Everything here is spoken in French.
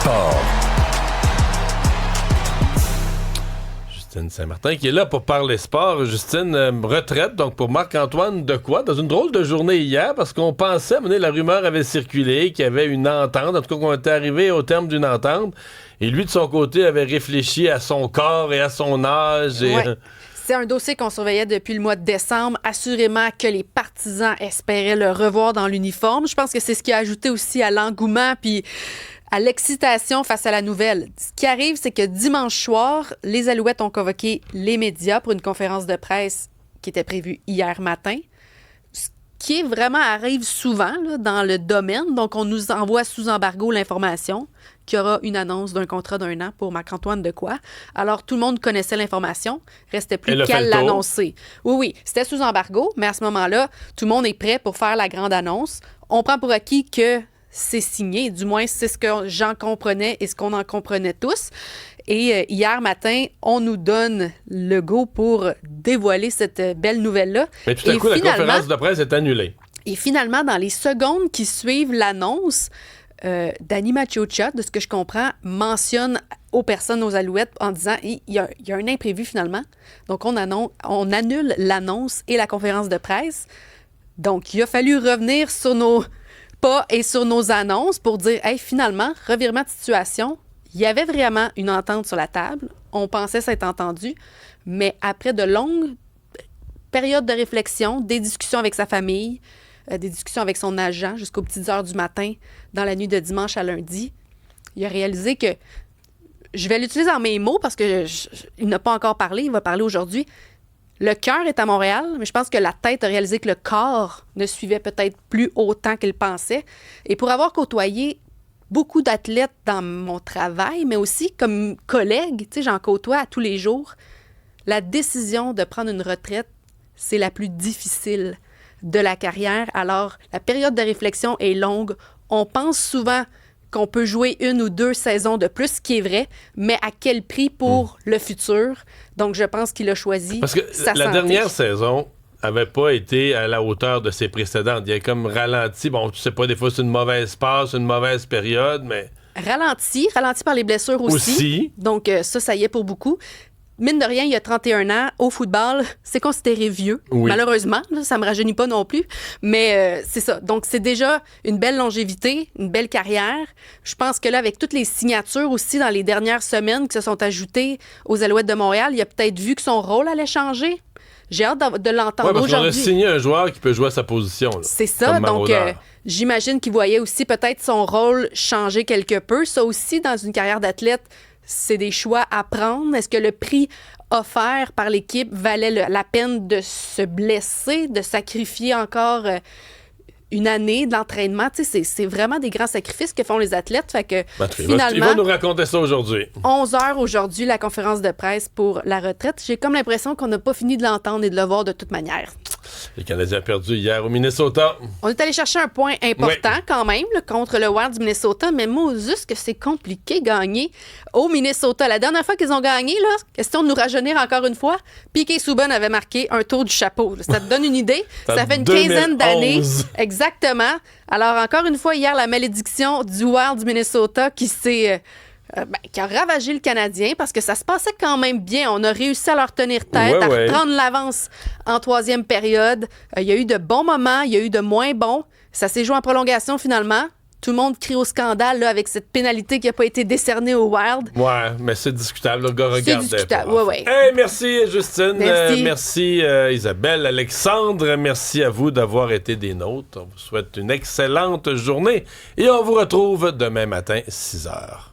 sport. Justine Saint-Martin qui est là pour parler sport. Justine, retraite donc pour Marc-Antoine Dequoy dans une drôle de journée hier parce qu'on pensait, la rumeur avait circulé qu'il y avait une entente, en tout cas qu'on était arrivé au terme d'une entente et lui de son côté avait réfléchi à son corps et à son âge. Et... Ouais. C'est un dossier qu'on surveillait depuis le mois de décembre. Assurément que les partisans espéraient le revoir dans l'uniforme. Je pense que c'est ce qui a ajouté aussi à l'engouement puis à l'excitation face à la nouvelle. Ce qui arrive, c'est que dimanche soir, les Alouettes ont convoqué les médias pour une conférence de presse qui était prévue hier matin. Ce qui est vraiment arrive souvent là, dans le domaine. Donc, on nous envoie sous embargo l'information qu'il y aura une annonce d'un contrat d'1 an pour Marc-Antoine Dequoy. Alors, tout le monde connaissait l'information. Restait plus qu'à l'annoncer. Oui, c'était sous embargo, mais à ce moment-là, tout le monde est prêt pour faire la grande annonce. On prend pour acquis que c'est signé. Du moins, c'est ce que j'en comprenais et ce qu'on en comprenait tous. Et hier matin, on nous donne le go pour dévoiler cette belle nouvelle-là. Mais tout à coup, la conférence de presse est annulée. Et finalement, dans les secondes qui suivent l'annonce, Danny Maciocia, de ce que je comprends, mentionne aux personnes, aux Alouettes, en disant il y a un imprévu finalement. Donc, on annule l'annonce et la conférence de presse. Donc, il a fallu revenir sur nos pas et sur nos annonces pour dire hey, finalement, revirement de situation. Il y avait vraiment une entente sur la table. On pensait s'être entendu. Mais après de longues périodes de réflexion, des discussions avec sa famille, des discussions avec son agent jusqu'aux petites heures du matin, dans la nuit de dimanche à lundi, il a réalisé que, je vais l'utiliser en mes mots parce qu'il n'a pas encore parlé, il va parler aujourd'hui. Le cœur est à Montréal, mais je pense que la tête a réalisé que le corps ne suivait peut-être plus autant qu'il pensait. Et pour avoir côtoyé beaucoup d'athlètes dans mon travail, mais aussi comme collègue, tu sais, j'en côtoie à tous les jours, la décision de prendre une retraite, c'est la plus difficile de la carrière. Alors, la période de réflexion est longue. On pense souvent qu'on peut jouer 1 ou 2 saisons de plus, ce qui est vrai, mais à quel prix pour le futur? Donc, je pense qu'il a choisi parce que sa la santé. dernière saison avait pas été à la hauteur de ses précédentes. Il a comme ralenti. Bon, tu sais pas, des fois, c'est une mauvaise passe, une mauvaise période, mais... Ralenti par les blessures aussi. Donc, ça y est pour beaucoup. Mine de rien, il y a 31 ans, au football, c'est considéré vieux. Oui. Malheureusement, là, ça me rajeunit pas non plus. Mais c'est ça. Donc, c'est déjà une belle longévité, une belle carrière. Je pense que là, avec toutes les signatures aussi dans les dernières semaines qui se sont ajoutées aux Alouettes de Montréal, il a peut-être vu que son rôle allait changer. J'ai hâte de l'entendre parce aujourd'hui. qu'on a signé un joueur qui peut jouer à sa position. Là, c'est ça. Donc, j'imagine qu'il voyait aussi peut-être son rôle changer quelque peu. Ça aussi, dans une carrière d'athlète, c'est des choix à prendre. Est-ce que le prix offert par l'équipe valait la peine de se blesser, de sacrifier encore une année d'entraînement? Tu sais, c'est vraiment des grands sacrifices que font les athlètes. Fait que, finalement, il va nous raconter ça aujourd'hui. 11h aujourd'hui, la conférence de presse pour la retraite. J'ai comme l'impression qu'on n'a pas fini de l'entendre et de le voir de toute manière. Les Canadiens ont perdu hier au Minnesota. On est allé chercher un point important quand même là, contre le Wild du Minnesota, mais Moses, que c'est compliqué gagner au Minnesota. La dernière fois qu'ils ont gagné, là, question de nous rajeunir encore une fois, Piquet Souban avait marqué un tour du chapeau. Ça te donne une idée? Ça fait une 2011. Quinzaine d'années. Exactement. Alors, encore une fois, hier, la malédiction du Wild du Minnesota qui a ravagé le Canadien parce que ça se passait quand même bien. On a réussi à leur tenir tête, à reprendre l'avance en 3e période. Il y a eu de bons moments, il y a eu de moins bons. Ça s'est joué en prolongation finalement. Tout le monde crie au scandale là, avec cette pénalité qui n'a pas été décernée au Wild. Ouais, mais c'est discutable. Le gars regardait. C'est discutable, ouais. Hey, merci Justine. Merci. Isabelle, Alexandre. Merci à vous d'avoir été des nôtres. On vous souhaite une excellente journée et on vous retrouve demain matin, 6h.